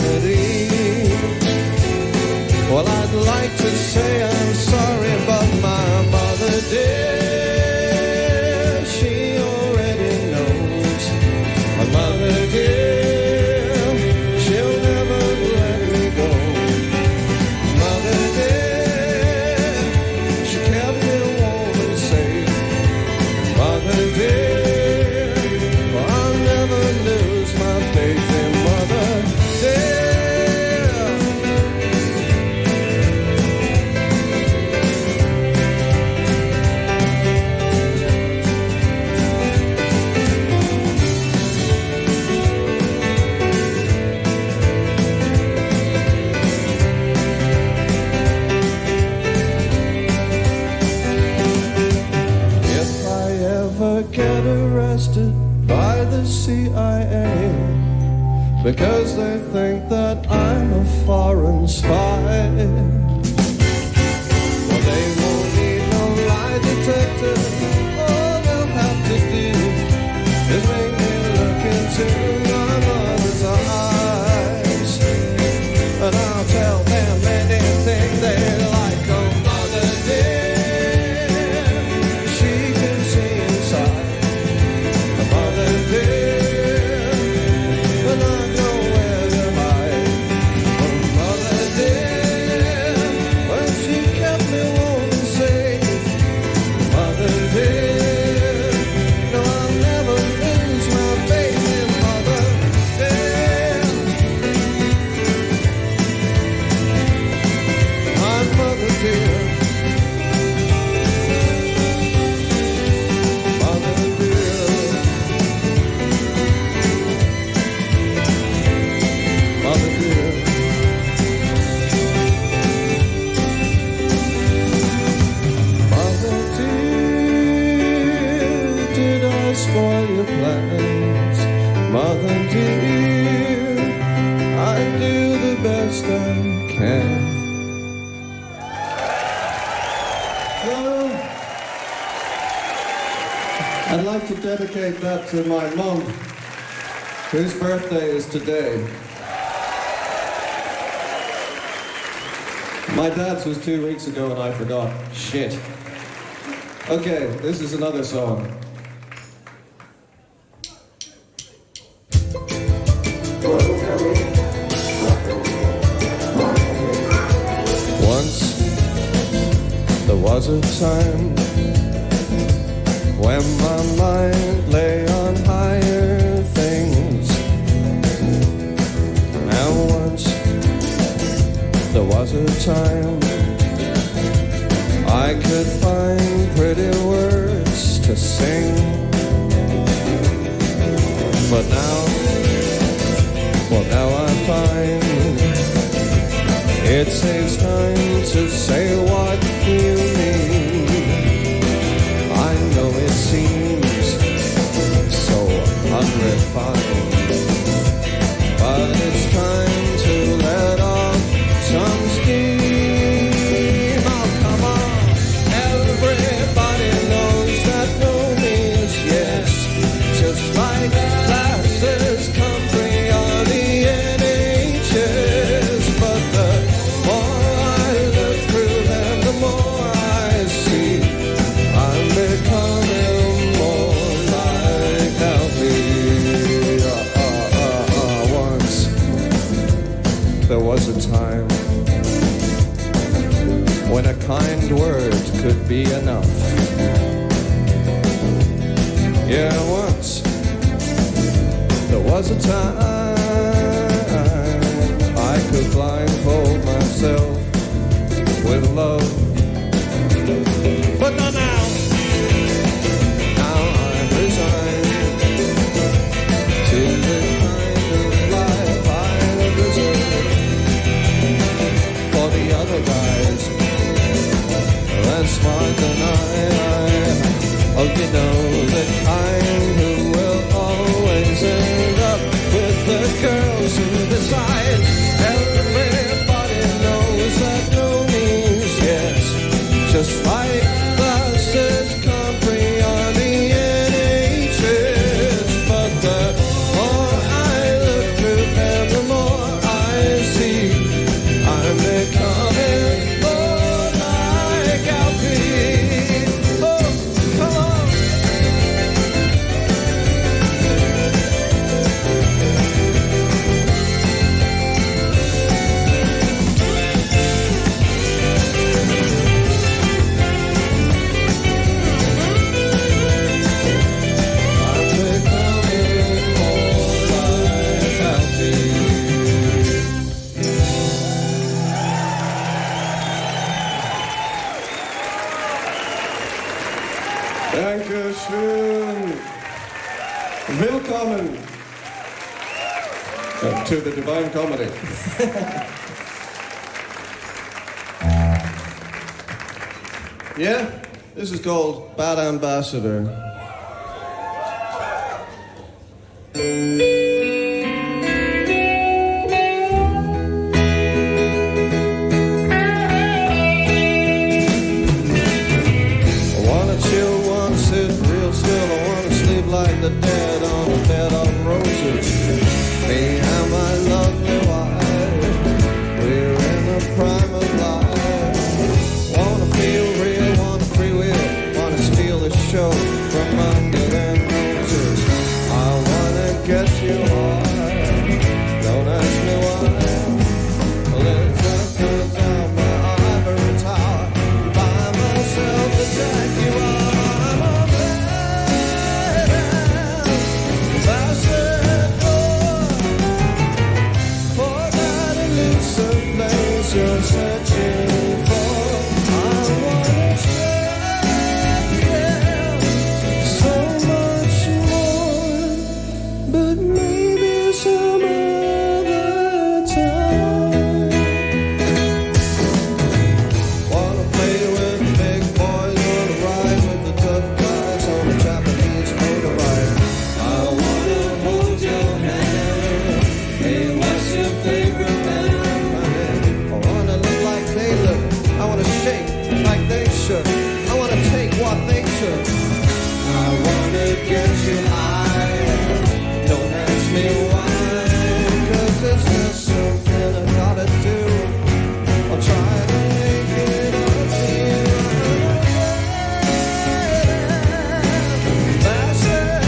vanity. Well, I'd like to say I'm sorry, but my mother dear, she already knows. My mother dear, she'll never let me go. Mother dear, she kept me warm and safe. Mother dear, well, I'll never lose my faith in Mother dear. Get arrested by the CIA because they think that I'm a foreign spy. Well, they won't need no lie detector. All they'll have to do is make me look into my mother's eyes, and I'll tell them anything they like. Oh, mother dear, spoil your plans, Mother dear, I do the best I can. Well, I'd like to dedicate that to my mom, whose birthday is today. My dad's was 2 weeks ago and I forgot. Shit. Okay, this is another song. Once there was a time when my mind lay on higher things, and once there was a time I could find pretty words to sing, but now I find it saves time to say what you mean. I know it seems so unrefined, but it's time to let off some steam. Oh, come on, everybody knows that no means yes, just like glasses come free on the NHS. But the more I look through them, the more I see I'm becoming more like Alfie. Once there was a time when a kind word could be enough. Yeah, once there was a time I could blindfold myself with love, but not now. Now I'm resigned to the kind of life I deserve. For the other guys that's smart than I. Oh, you know the kind who will always end up with the girls who decide. Everybody knows that no means yes, Dankeschön. Willkommen to the Divine Comedy. Yeah, this is called Bad Ambassador. Like the dead on a bed of roses. Me and my lovely wife, we're in the prime of life. Wanna feel real, wanna freewheel, wanna steal the show from under their noses. I wanna get you high, don't ask me why. Let's just go down my ivory tower, buy myself a Jaguar. You're searching for, I wanna try, yeah, so much more, but maybe some other time. Wanna play with the big boys, wanna ride with the tough guys on a Japanese motorbike. I wanna hold your hand. Hey, what's your favorite band? I wanna shake like they should. I wanna take what they took. I wanna get you high. Don't ask me why, 'cause it's just something I gotta do. I'll try to make it up to you. That's it.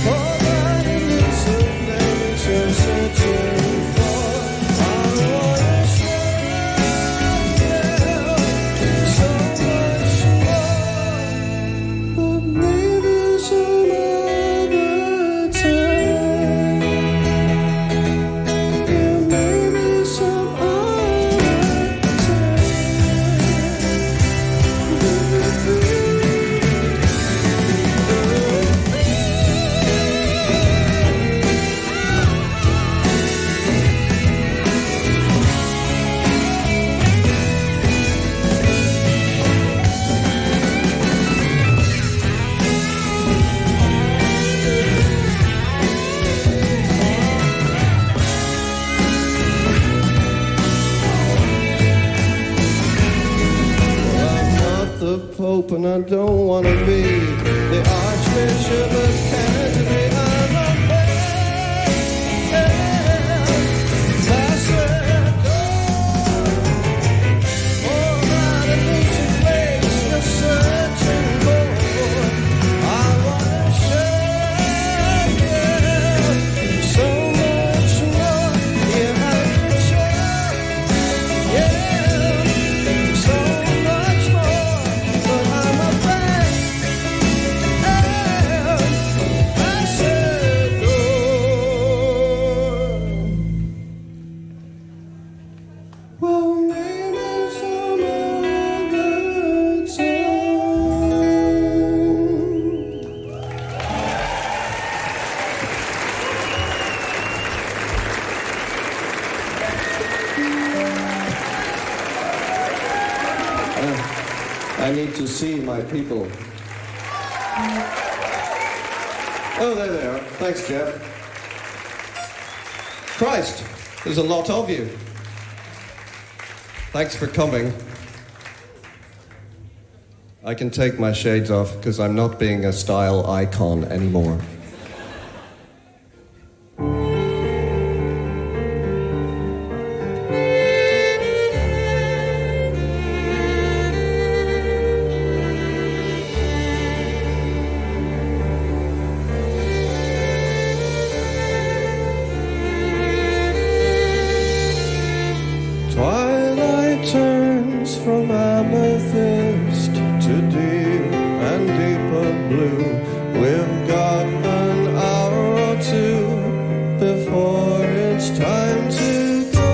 For that elusive place you're searching for. Pope, and I don't want to be the Archbishop of Canterbury. I'm a I need to see my people. Oh, there they are. Thanks, Jeff. Christ, there's a lot of you. Thanks for coming. I can take my shades off because I'm not being a style icon anymore. From amethyst to deep and deeper blue, we've got an hour or two before it's time to go.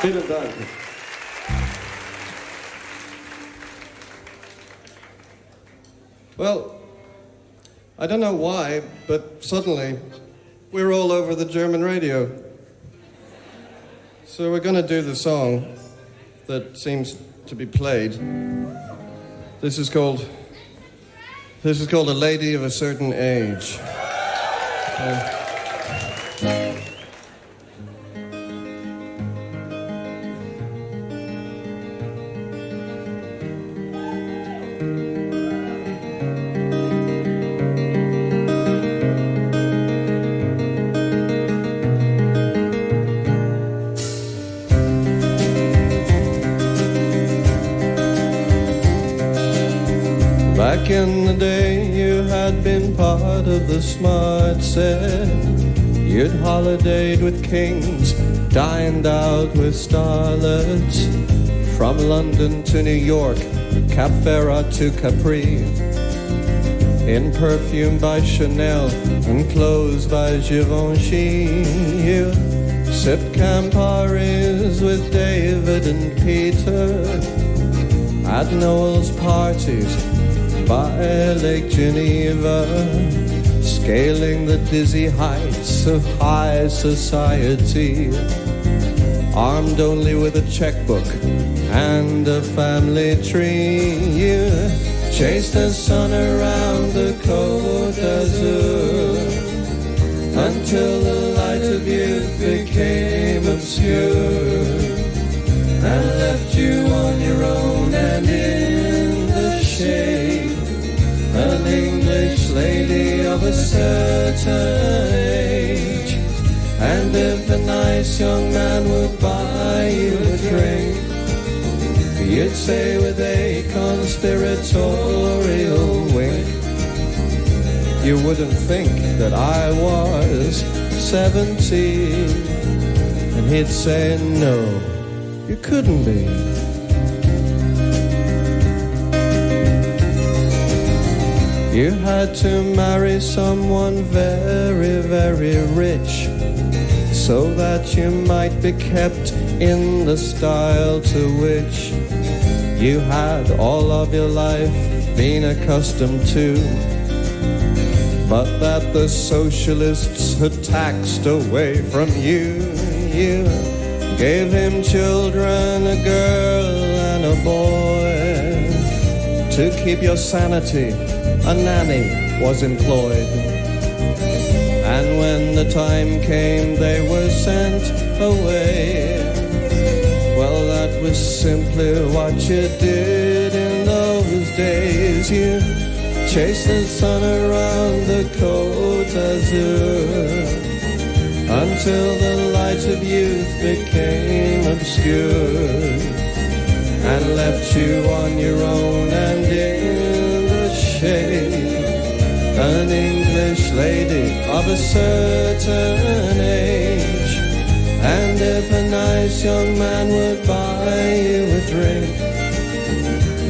Vielen Dank. Well, I don't know why, but suddenly we're all over the German radio. So we're going to do the song that seems to be played. This is called A Lady of a Certain Age. Back in the day, you had been part of the smart set. You'd holidayed with kings, dined out with starlets. From London to New York, Cap Ferrat to Capri. In perfume by Chanel and clothes by Givenchy. You sipped Camparis with David and Peter at Noel's parties by Lake Geneva, scaling the dizzy heights of high society, armed only with a checkbook and a family tree. You chased the sun around the Côte d'Azur until the light of youth became obscure and left you on your own and in the shade. An English lady of a certain age. And if a nice young man would buy you a drink, you'd say with a conspiratorial wink, you wouldn't think that I was 17. And he'd say, no, you couldn't be. You had to marry someone very, very rich, so that you might be kept in the style to which you had all of your life been accustomed to, but that the socialists had taxed away from you. You gave him children, a girl and a boy. To keep your sanity, a nanny was employed. And when the time came, they were sent away. Well, that was simply what you did in those days. You chased the sun around the Côte d'Azur until the light of youth became obscured and left you on your own and in the shade. An English lady of a certain age. And if a nice young man would buy you a drink,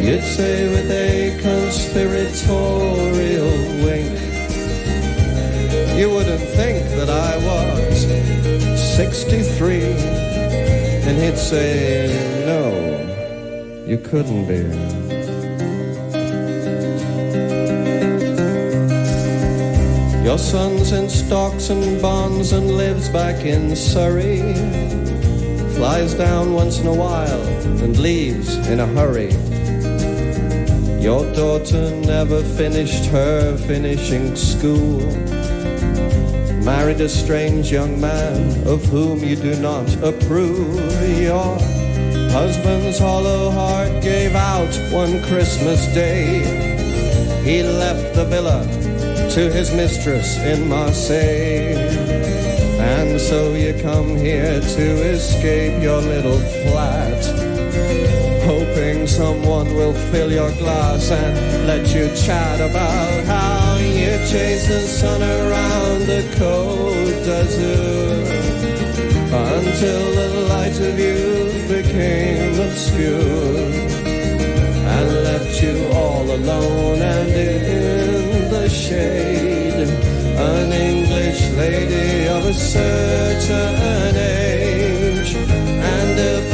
you'd say with a conspiratorial wink, you wouldn't think that I was 63. And he'd say, no, you couldn't be. Your son's in stocks and bonds and lives back in Surrey. Flies down once in a while and leaves in a hurry. Your daughter never finished her finishing school. Married a strange young man of whom you do not approve. Your husband's hollow heart gave out one Christmas day. He left the villa to his mistress in Marseille. And so you come here to escape your little flat, hoping someone will fill your glass and let you chat about how you chase the sun around the Côte d'Azur until the light of youth became obscure and left you all alone and in the shade. An English lady of a certain age. And if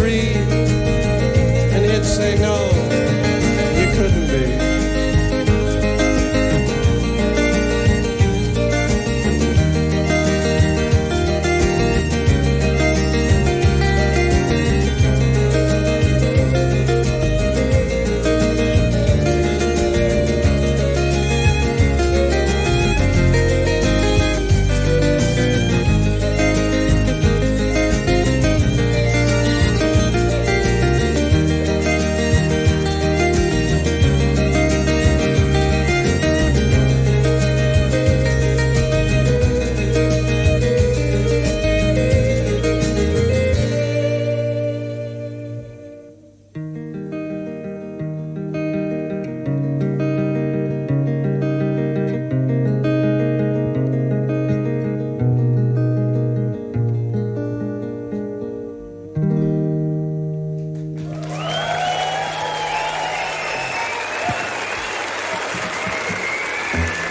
free, and he'd say, no, you couldn't be.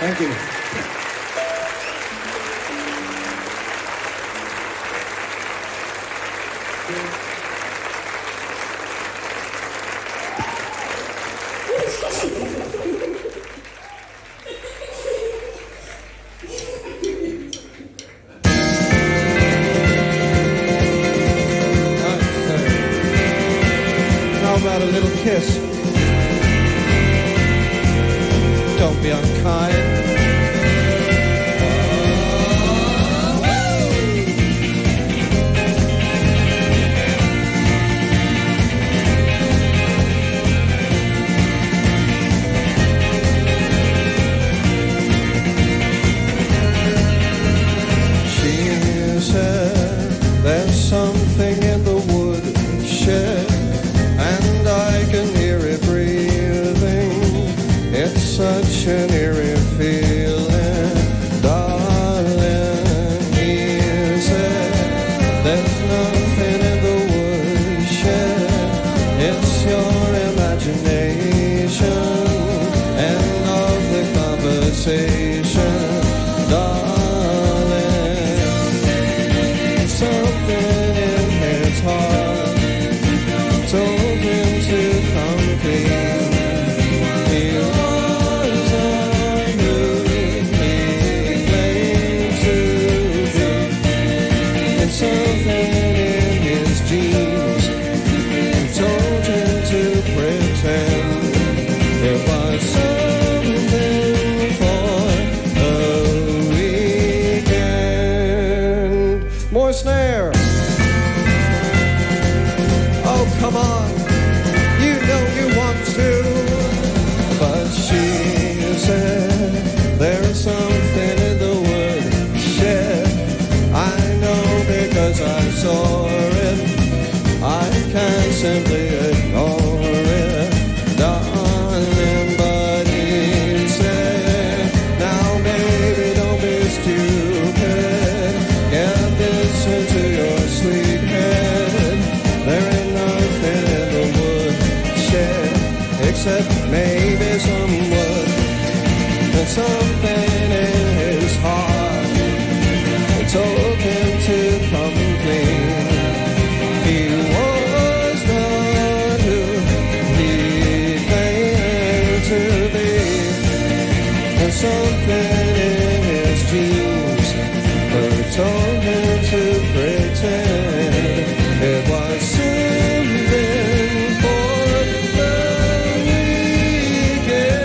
Thank you. How about a little kiss? Don't be unkind. She said there's something in the woodshed, and I can hear it breathing. It's such an eerie feeling, darling. He said there's nothing in the woodshed. It's your imagination and of the conversation, darling. Something in his heart told him to come clean. He wasn't who he claimed to be. It's something in his genes told him to pretend it was something for a weekend. More snare. Oh, come on. You know you want to. But she said there's something in the woodshed. I know because I saw it. I can't simply ignore it, darling. But he said, now baby, don't be stupid. Get this into your sweet head. There ain't nothing in the woodshed except maybe some wood and something in his heart. It told him to come clean. He was not who he claimed to be. And something in his genes told him to pretend it was something for the weekend.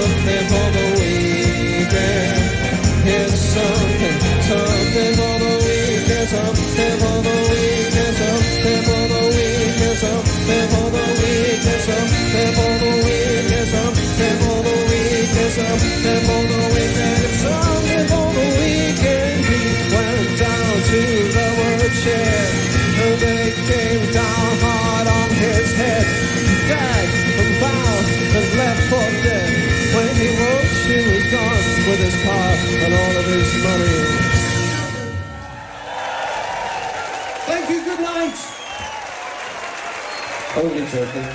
something for the weekend. Here's something, something for the weekend, something for the weekend, something for the weekend, something for the weekend, something for the weekend, something for the weekend, something for the weekend, something for the weekend. He went down to the woodshed, and they came down hard on his head, gagged and bound and left for dead. When he woke, she was gone with his car and all of his money. Thank you, good night. Only joking.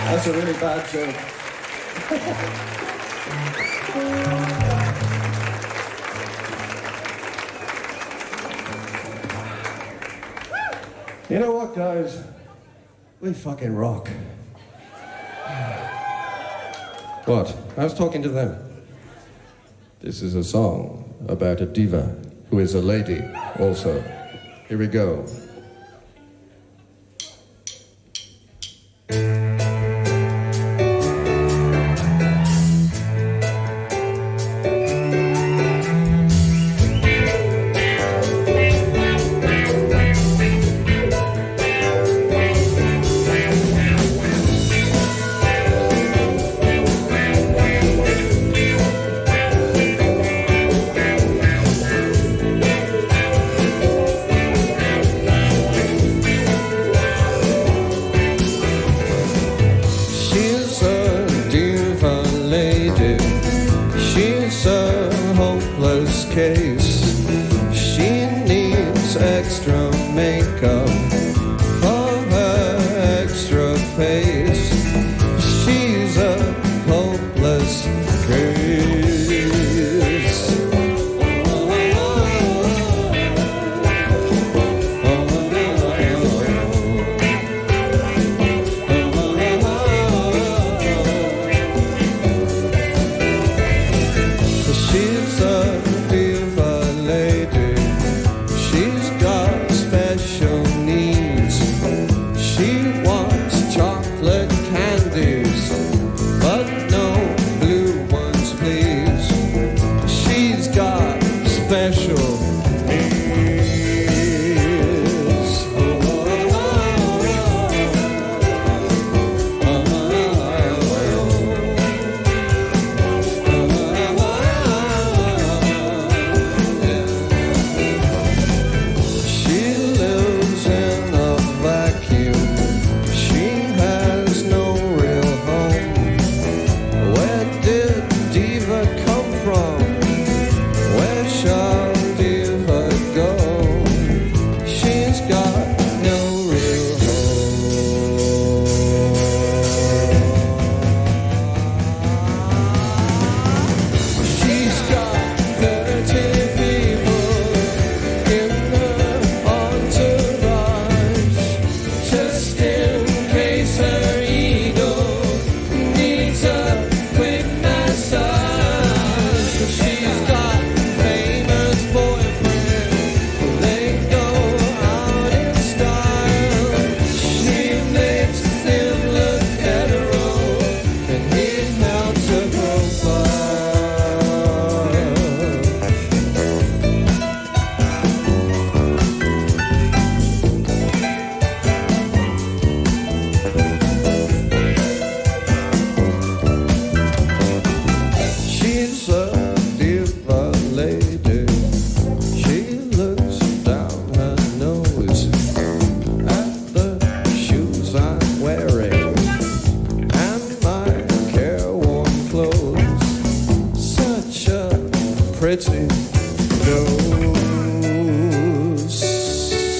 That's a really bad joke. You know what, guys? We fucking rock. What? I was talking to them. This is a song about a diva who is a lady also. Here we go.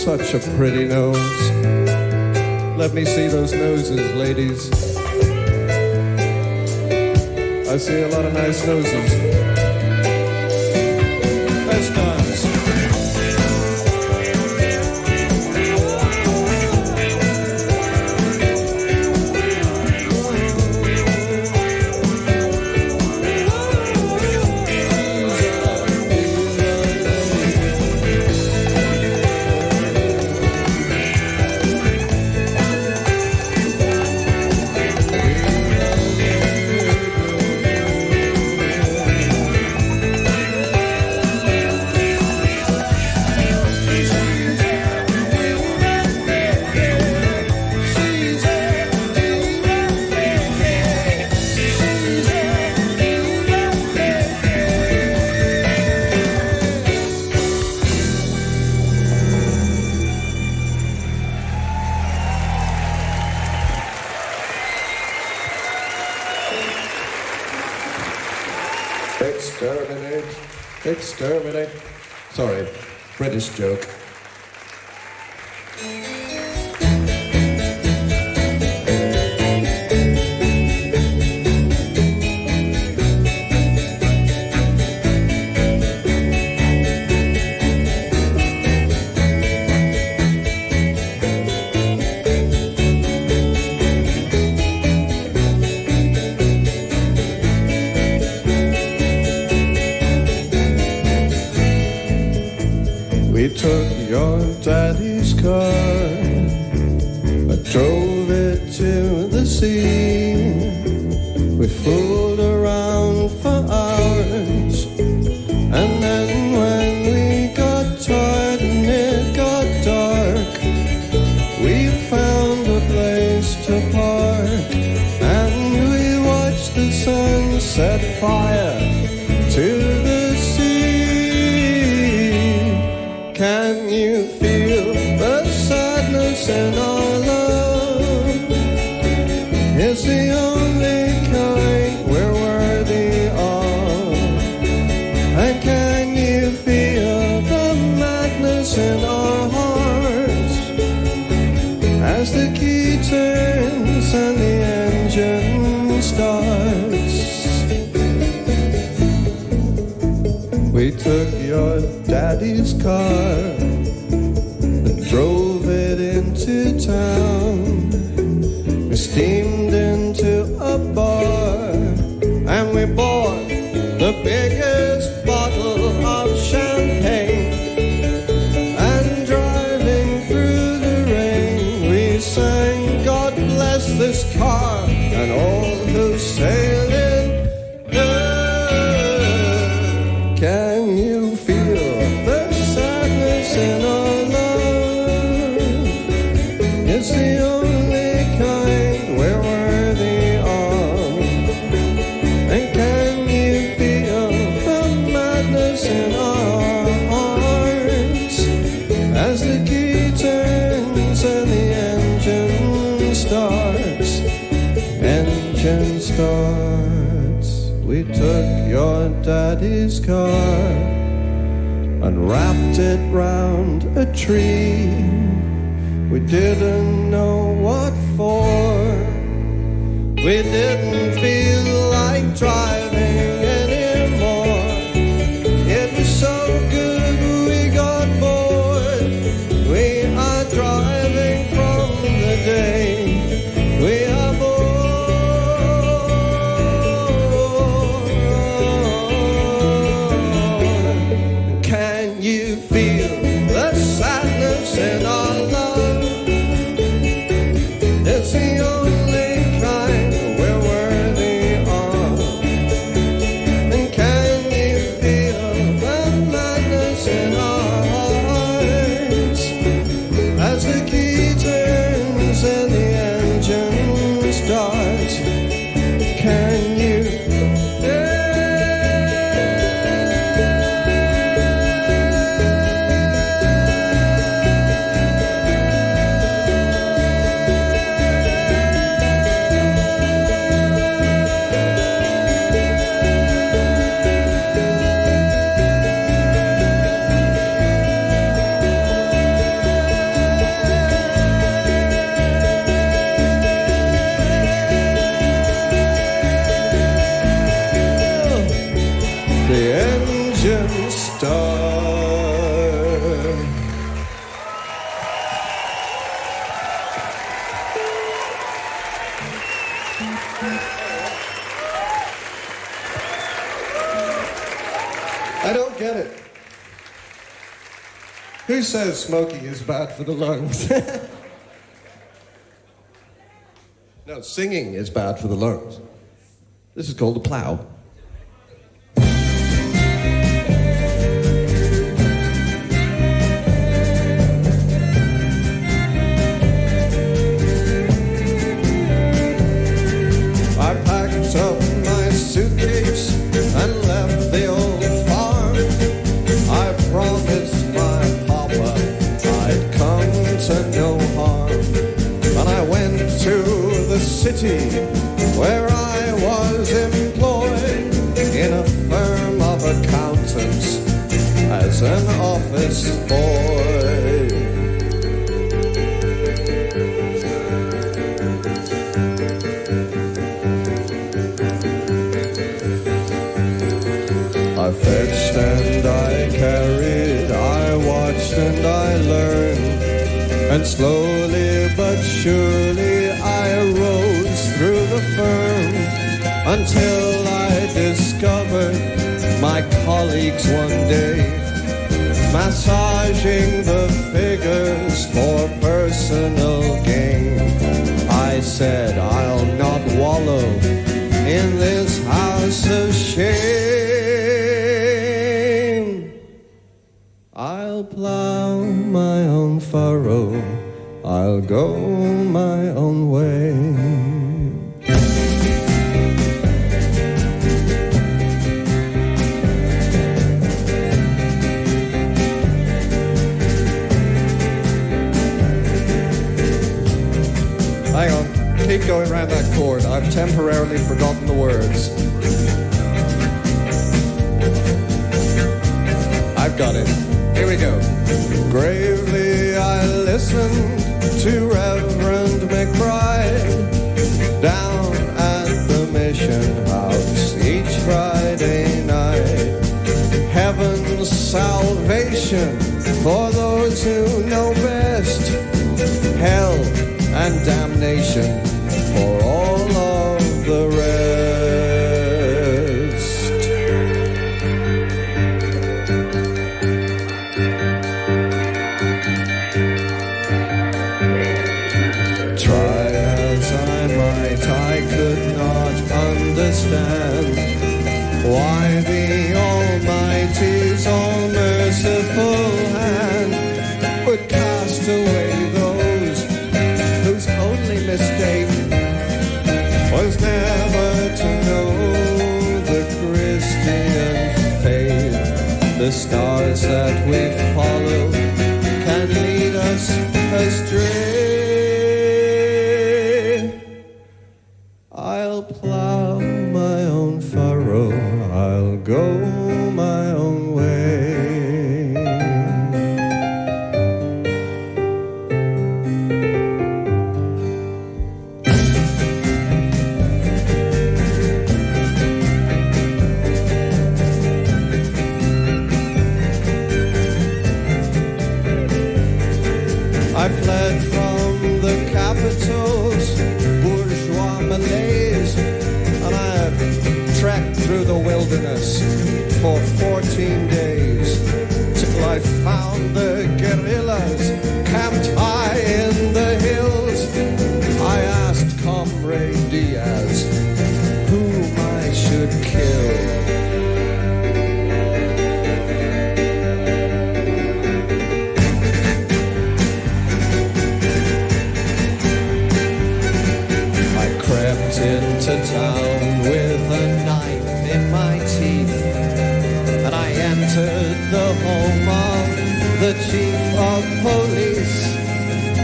Such a pretty nose. Let me see those noses, ladies. I see a lot of nice noses. Let's dance. Exterminate, exterminate. Sorry, British joke. We took your daddy's car, I drove it to the sea. We fooled around for hours, and then when we got tired and it got dark, we found a place to park, and we watched the sun set fire to the sea. Can you feel the sadness in our love? It's the only kind we're worthy of. And can you feel the madness in our hearts as the key turns and the engine starts? We took your daddy's car and drove it into town. We steamed into a bar and we bought the biggest bottle of champagne. And driving through the rain, we sang, God bless this car and all who sail in. Can you feel the sadness in our love? It's the only kind we're worthy of. And can you feel the madness in our hearts as the key turns and the engine starts? Engine starts. We took your daddy's car and wrapped it round a tree. We didn't know what for. We didn't feel like driving anymore. It was so good we got bored. We are driving from the day we are born. In our love, it's the only kind we're worthy of. And can you feel the madness in our hearts as the key turns and the engine starts? Can you? I don't get it. Who says smoking is bad for the lungs? No, singing is bad for the lungs. This is called a Plough. I packed up my suitcase and left the old farm. I promised my papa I'd come to no harm. And I went to the city where I was employed in a firm an office boy. I fetched and I carried, I watched and I learned, and slowly but surely I rose through the firm until I discovered my colleagues one day massaging the figures for personal gain. I said, I'll not wallow in this house of shame. I'll plow my own furrow, I'll go my own way. Hang on, keep going around that chord. I've temporarily forgotten the words. I've got it. Here we go. Gravely I listened to Reverend McBride down at the mission house each Friday night. Heaven's salvation for those who know best. Hell and damnation for all of the rest. Try as I might, I could not understand why the Almighty's all-merciful hand would cast away those whose only mistake was never to know the Christian faith. The stars that we follow can lead us astray. I'll plow my own furrow, I'll go my own way. I fled from the capital's bourgeois malaise, and I've trekked through the wilderness for 14 days till I found the guerrillas camped high in the hills. I asked Comrade Diaz whom I should kill. Into town with a knife in my teeth, and I entered the home of the chief of police.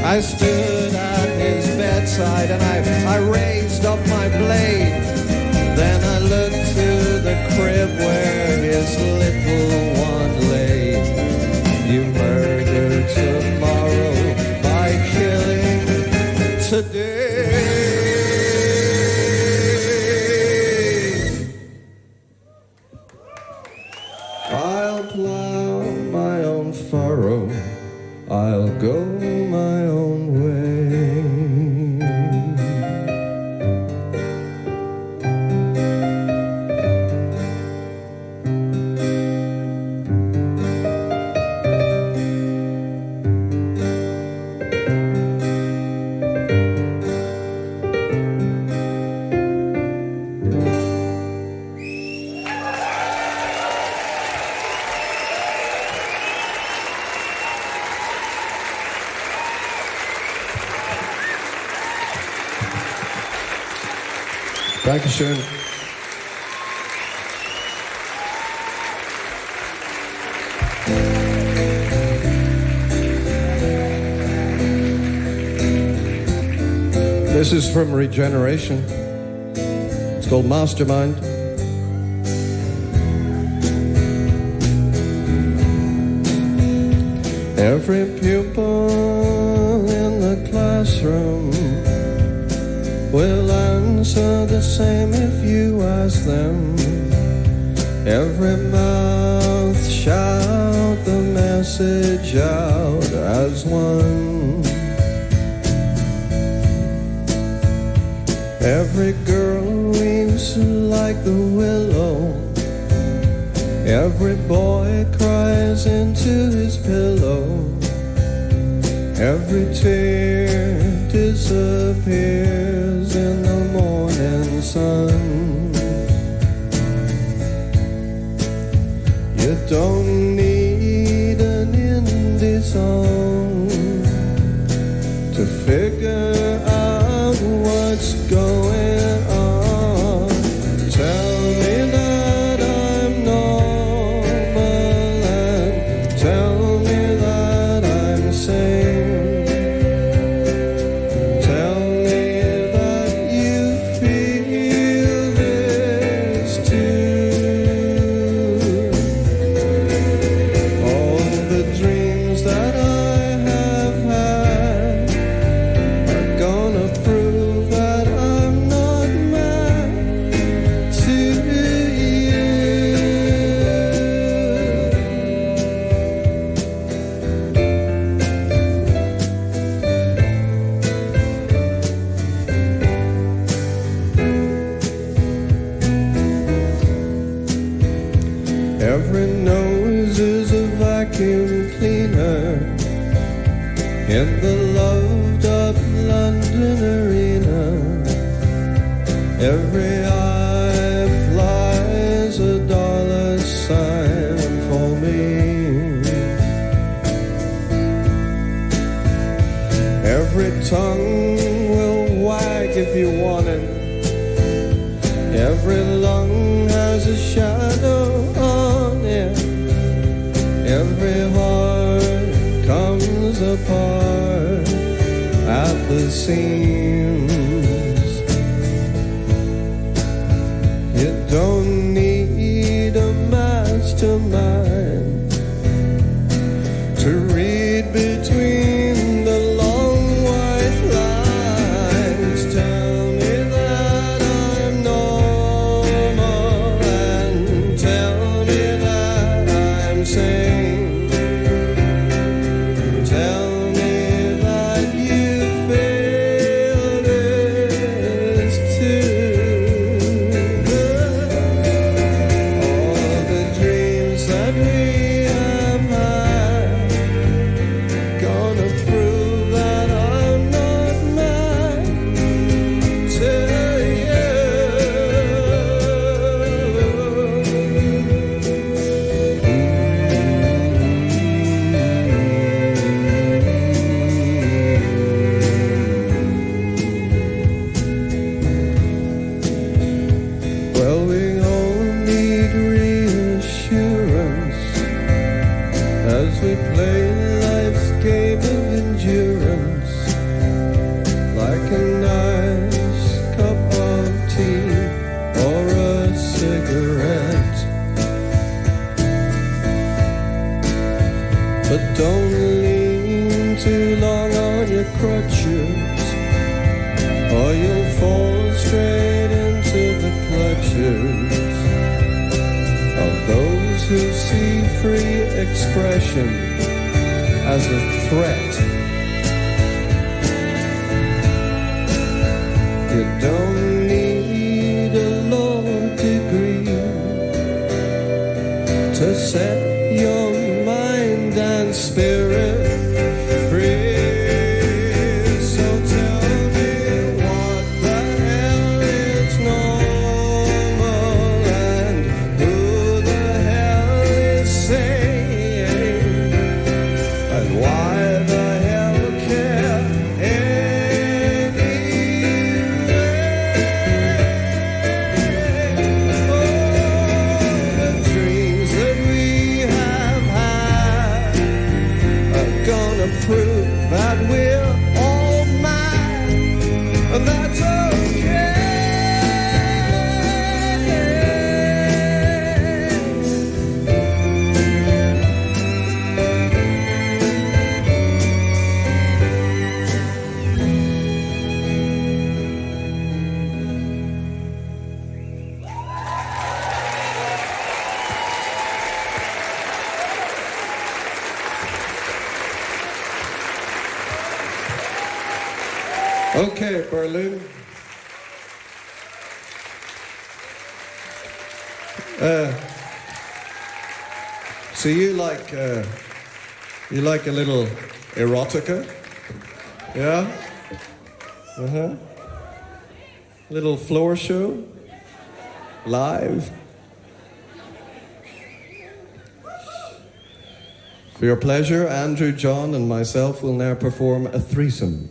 I stood at his bedside and I raised up my blade. Then I looked to the crib where his little one lay. You murder tomorrow by killing today. I'll go my own way. Dankeschön. This is from Regeneration. It's called Mastermind. Every pupil in the classroom will answer the same if you ask them. Every mouth shout the message out as one. Every girl weeps like the willow. Every boy cries into his pillow. Every tear disappears in the morning sun. You don't need an indie song to figure out what's going on. Tell me that I'm normal and tell me that I'm sane. Tell me that you feel this too. All the dreams that I have had are gonna prove that I'm not mad to you. Every nose is a vacuum cleaner in the loved up London arena. Every eye flies a dollar sign for me. Every tongue will wag if you want it. Every lung has a shadow on it. Every heart comes apart at the seams. You don't need a mastermind to read between the long white lines. Tell me that I'm normal and tell me that I'm sane. Tell me that you feel this too. All the dreams that we have had gonna prove that I'm not mad to Well, we all need reassurance as we play life's game of endurance, like a nice cup of tea or a cigarette. But don't lean too long on your crutches, or you'll fall straight into the clutches of those who see free expression as a threat. You don't need a law degree to set your mind and spirit free. So tell me what the hell is normal and who the hell is sane, and why the hell Okay, Berlin. So you like a little erotica? Yeah? Uh-huh. Little floor show? Live? For your pleasure, Andrew, John, and myself will now perform a threesome.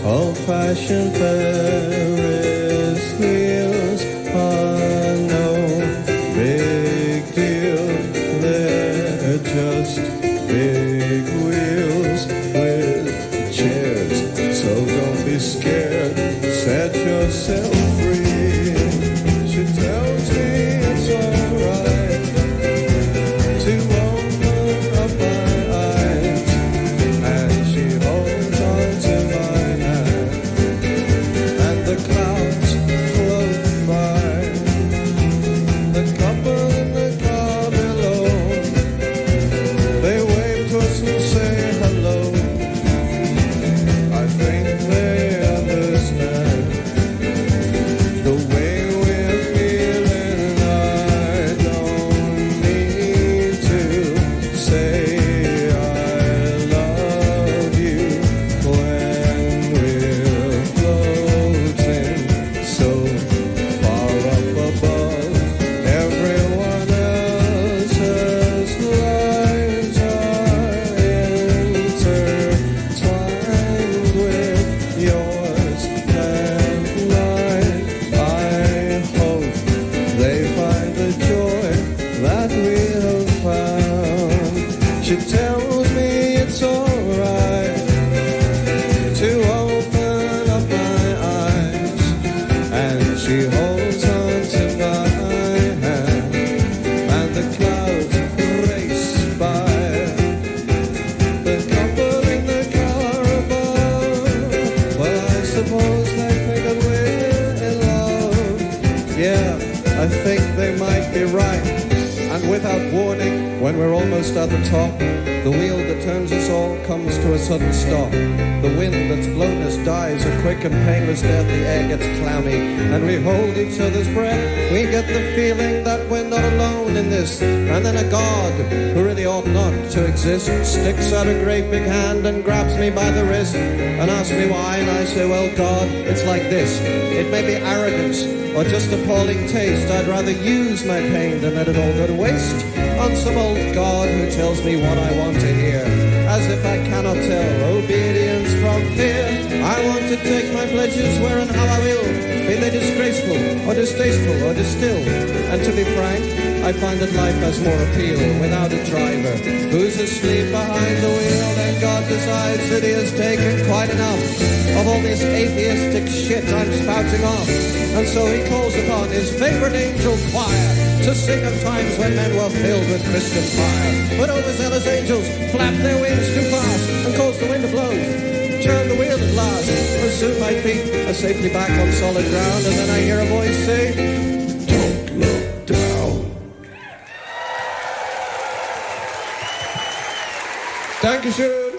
Old-fashioned Ferris wheels are no big deal. They're just big wheels with chairs. So don't be scared. Set yourself free. She tells me it's alright to open up my eyes, and she holds on to my hand, and the clouds float by. The couple in the car below, they wave to us and say hello. I think they understand the way we're feeling. I don't need to say I love you when we're floating so far up above everyone else's lives are intertwined with yours and mine. I hope they find the joy that we have found. She tells me it's alright to open up my eyes, and she holds on to my hand, and the clouds race by. The couple in the car above, well, I suppose they think that we're in love. Yeah, I think they might be right. morning, when we're almost at the top, the wheel that turns us all comes to a sudden stop. The wind that's blown us dies a quick and painless death. The air gets clammy, and we hold each other's breath. We get the feeling that we're not alone in this. And then a God, who really ought not to exist, sticks out a great big hand and grabs me by the wrist and asks me why, and I say, well, God, it's like this. It may be arrogance or just appalling taste. I'd rather use my pain than let it all go to waste on some old God who tells me what I want to hear, as if I cannot tell obedience from fear. I want to take my pledges where and how I will, be they disgraceful or distasteful or distilled. And to be frank, I find that life has more appeal without a driver who's asleep behind the wheel. Then God decides that he has taken quite enough of all this atheistic shit I'm spouting off. And so he calls upon his favorite angel choir to sing of times when men were filled with Christian fire. But overzealous angels flap their wings too fast and cause the wind to blow. Turn the wheel at last, and soon my feet are safely back on solid ground. And then I hear a voice say, don't look down. Dankeschön.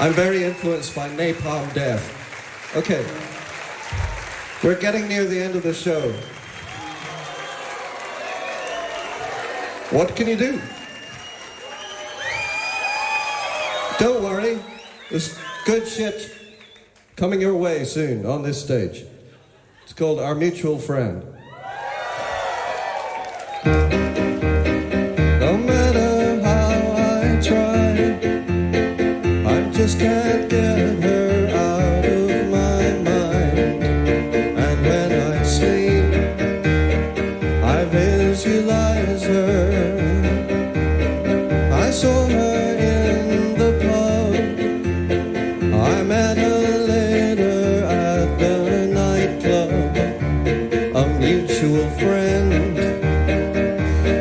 I'm very influenced by Napalm Death. Okay, we're getting near the end of the show. What can you do? Don't worry, there's good shit coming your way soon on this stage. It's called Our Mutual Friend. No matter how I try, I just can't get her out of my mind. And when I sleep, I visualize her. I saw her in the pub. I met her later at the nightclub. A mutual friend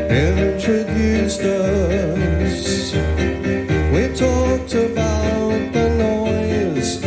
introduced us. We talked about the noise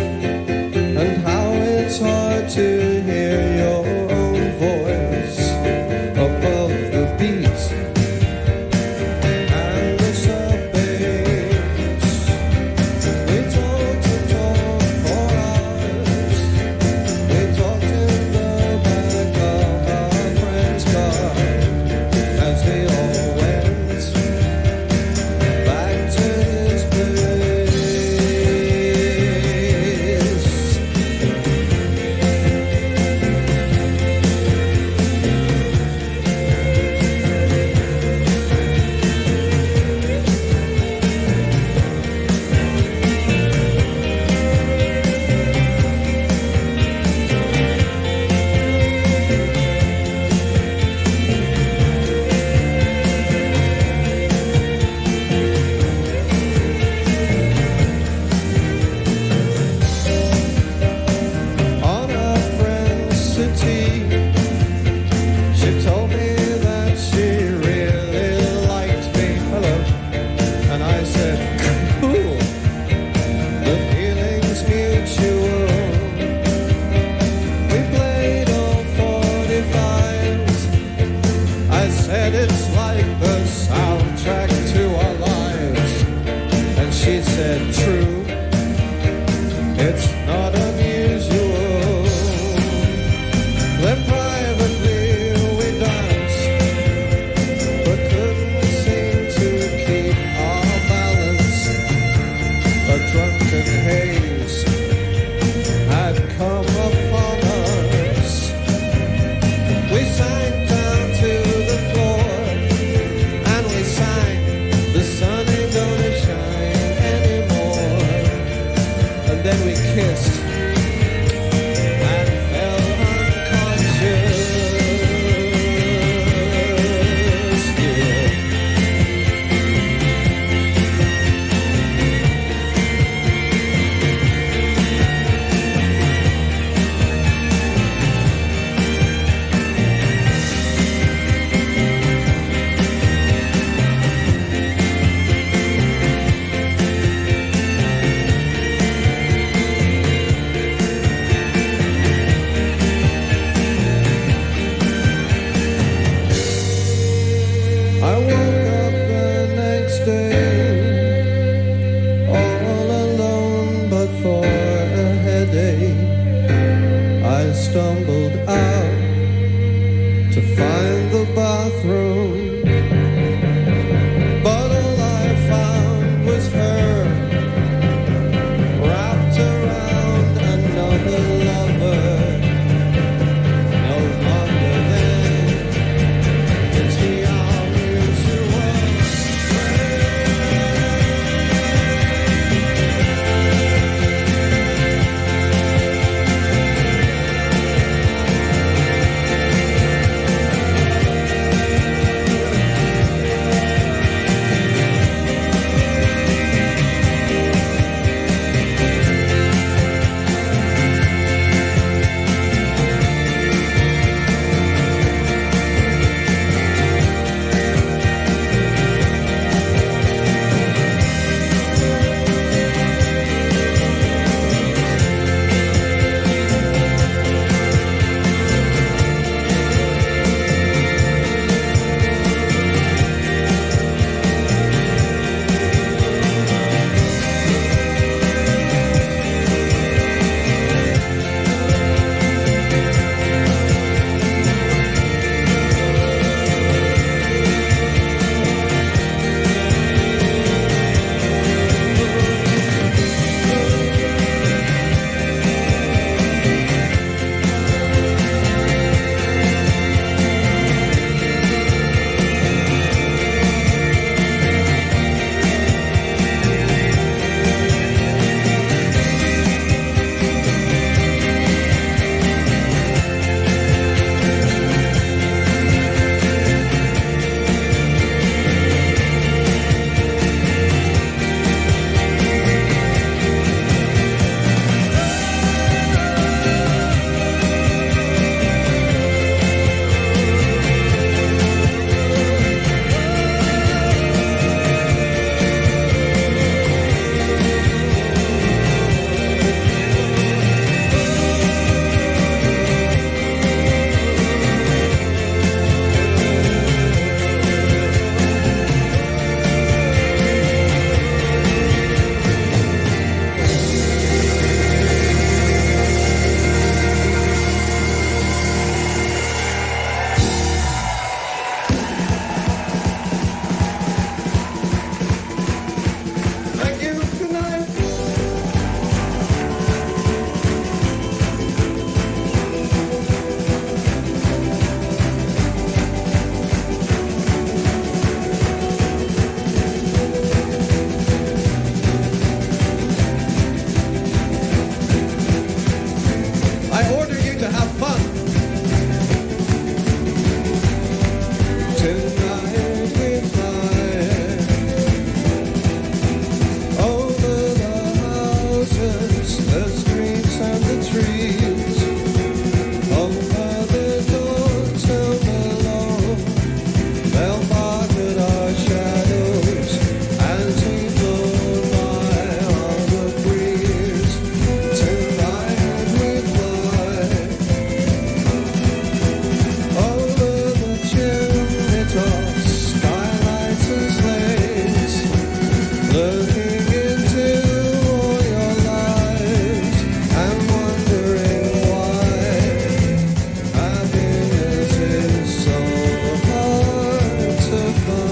Tonight we fly over the houses, the streets and the trees, over the doors down below. They'll bark at our shadows as we float by on the breeze. Tonight we fly over the chimney tops, skylights and slates, looking into all your lives and wondering why happiness is so hard to find.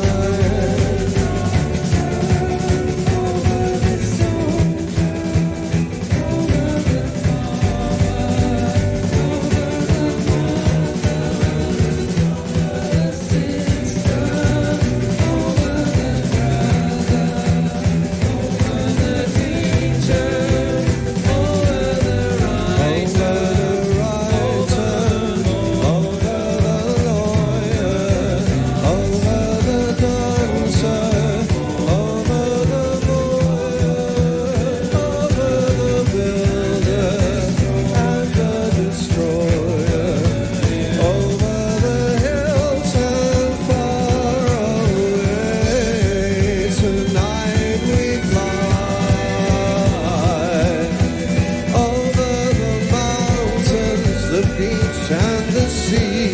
And the sea,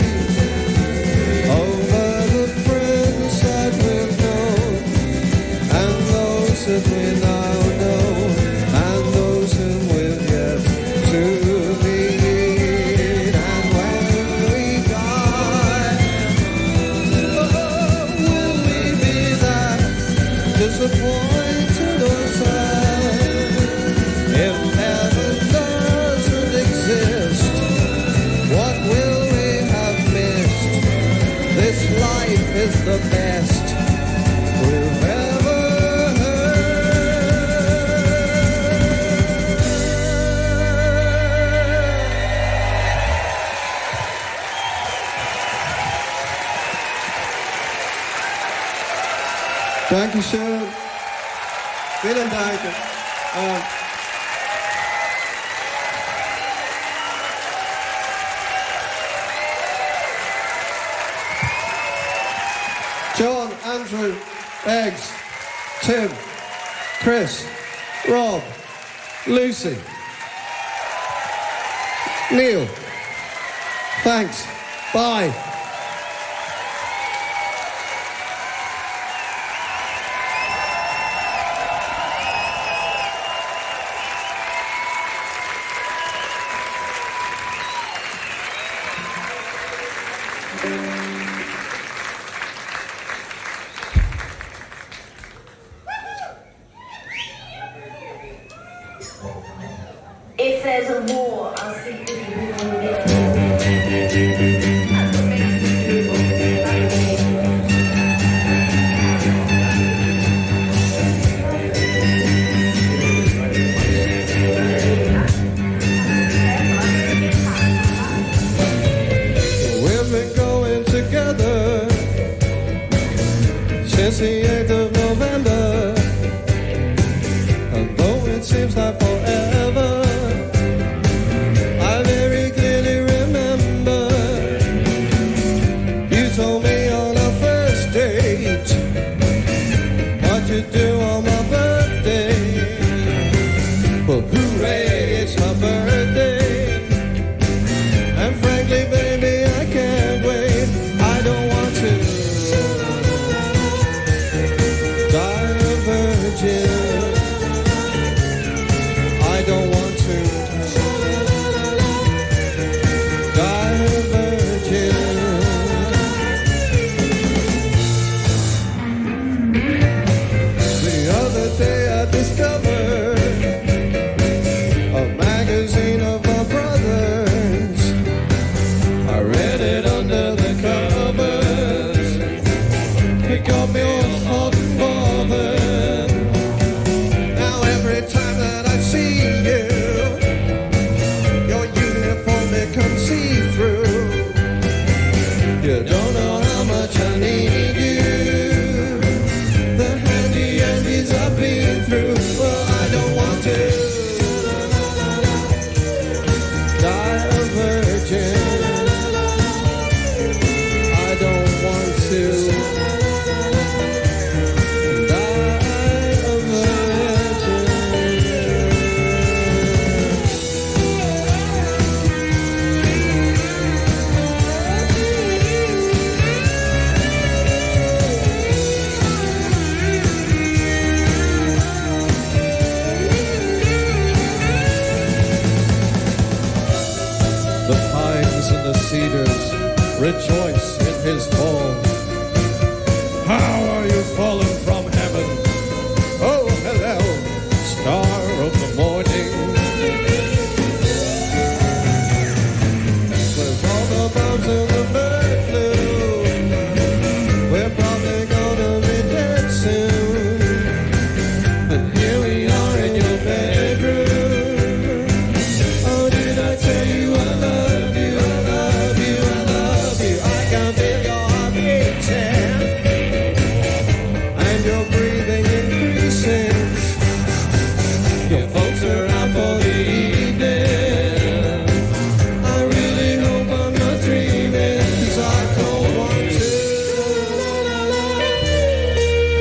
over the friends that we've known, and those that we now know, and those whom we've yet to meet. And when we die, oh, will we be that disappointed or sad? If heaven doesn't exist, what will we have missed? This life is the best we've ever heard. Dankeschön. Vielen Dank. John, Andrew, Eggs, Tim, Chris, Rob, Lucy, Neil. Thanks. Bye. If there's a war, I'll speak with you before we get We've been going together since the 8th of November, and though it seems like forever, I very clearly remember you told me on our first date what you'd do on my birthday. Well, hooray, it's my birthday, and frankly, baby, I can't wait. I don't want to rejoice in his fall. How are you fallen from heaven? Oh, hello, star of the morning. With all the bombs and the bird flu, we're probably gonna be dead soon. But here we are in your bedroom. Oh, did I tell you I love you, I love you, I love you. I can feel your heart beating, and your breathing increasing. Your folks are out for the evening. I really hope I'm not dreaming, 'cause I don't want to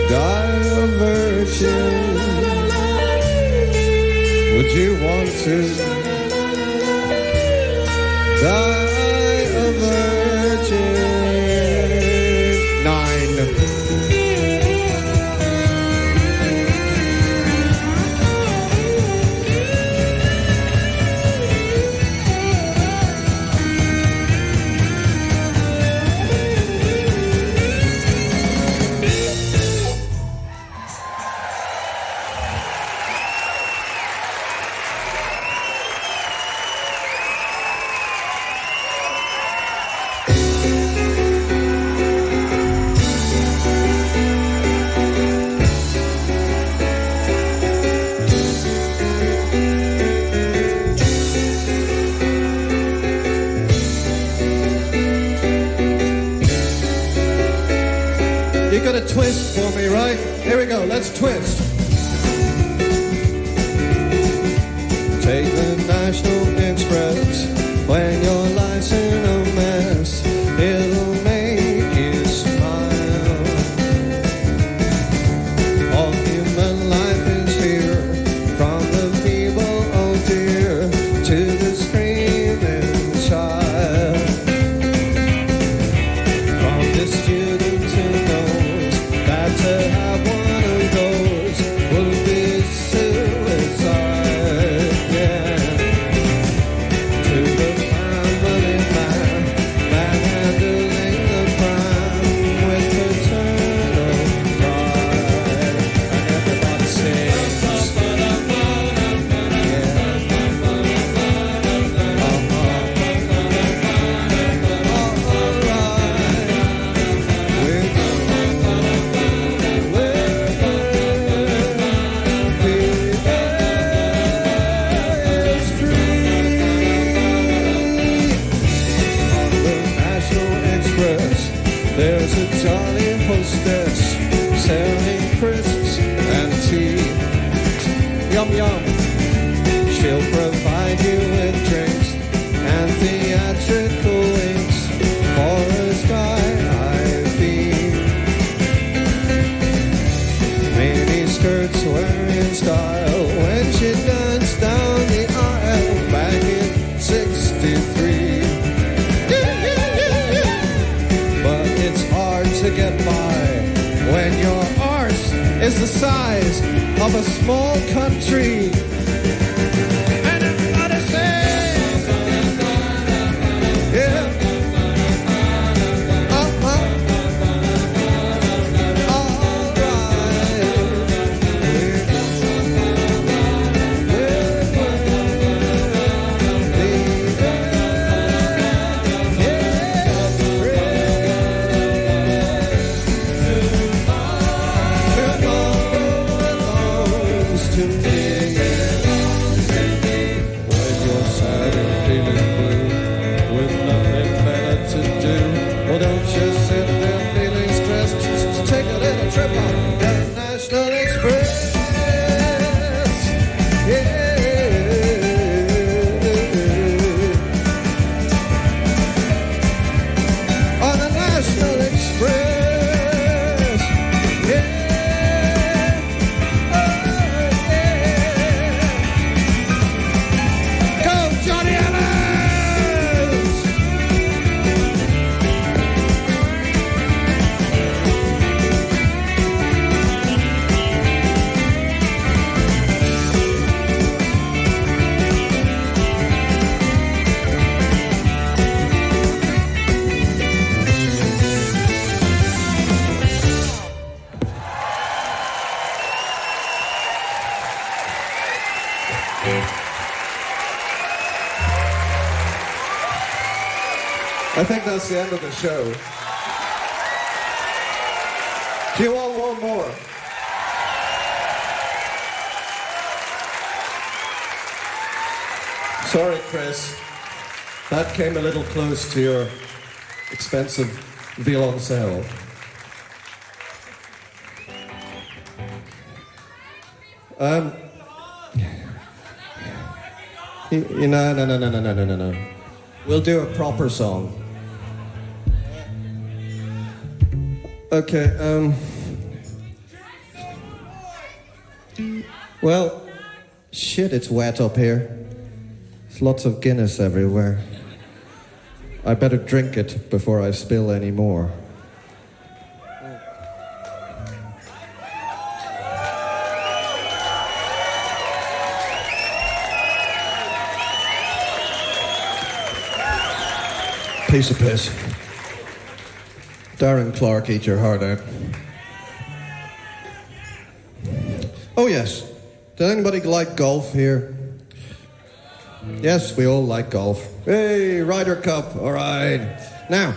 die a virgin. Would you want to die a virgin? 9. You got a twist for me, right? Here we go, let's twist. Take the National Express when your life's in a mess. It'll make you smile. All human life is here, from the feeble old dear to the screaming child. From the student who knows that to have one of those will be suicide, yeah. To the family man handling the crime with paternal pride. And everybody sings, there's a jolly hostess selling crisps and tea. Yum yum. She'll provide you with drinks and theatrical winks for a sky high fee. Mini skirts wearing style when she danced down the aisle back in '63. But it's hard to get by when your arse is the size of a small country. And everybody says, yeah. To me. think that's the end of the show. Do you want one more? Sorry, Chris. That came a little close to your expensive violoncelle. No. We'll do a proper song. Okay, well, shit, it's wet up here. There's lots of Guinness everywhere. I better drink it before I spill any more. Piece of piss. Darren Clark, eat your heart out. Oh yes, does anybody like golf here? Yes, we all like golf. Hey, Ryder Cup, all right. Now,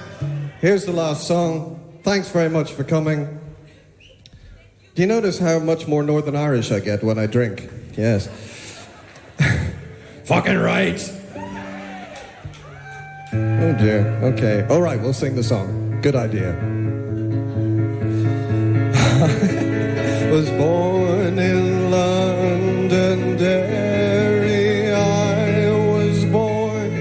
here's the last song. Thanks very much for coming. Do you notice how much more Northern Irish I get when I drink? Yes. Fucking right. Oh dear, okay. All right, we'll sing the song. Good idea. I was born in London, Derry. I was born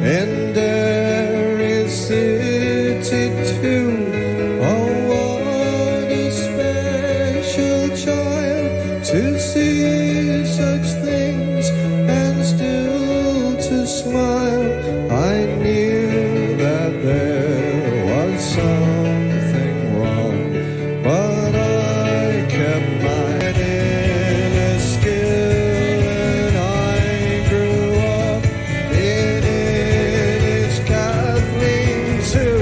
in Derry City too. Oh, what a special child to see such things and still to smile. I knew that there was something wrong, but I kept my head in a skill, and I grew up in Irish Kathleen too.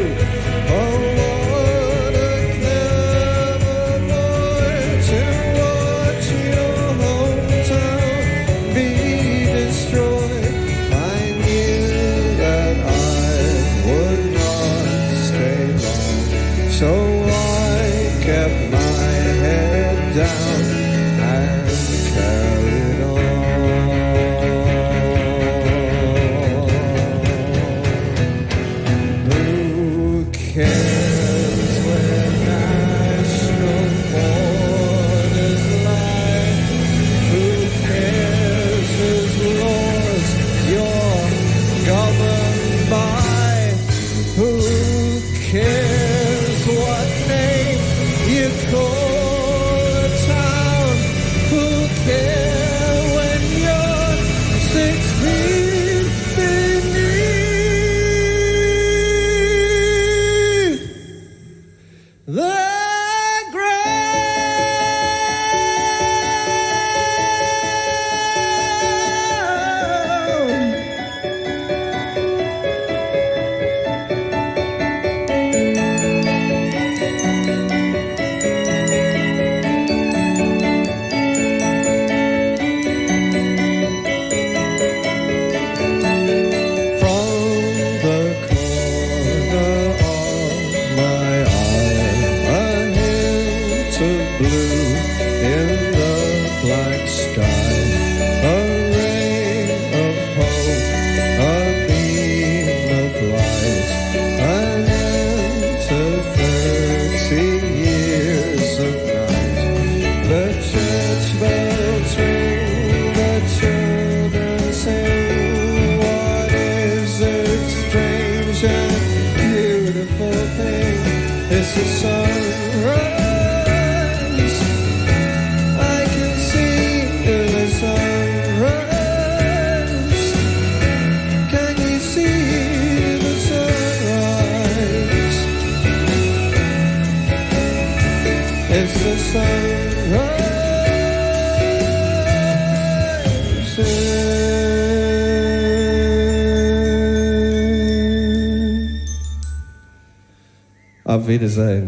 Oh, what a clever boy to watch your hometown be destroyed. I knew that I would not stay long, so I kept my head down and carried on. Who cares where national borders lie? Who cares whose laws you're governed by? Who cares what name you call a town? Who cares when you're 6 feet beneath the ground? From the corner of my eye, a hint of blue in the black sky, a ray of hope, a beam of light, an end to 30 years of night. The church bells ring, the children sing. What is it strange and beautiful thing? It's the sunrise. I can see the sunrise. Can you see the sunrise? It's the sunrise. Auf Wiedersehen.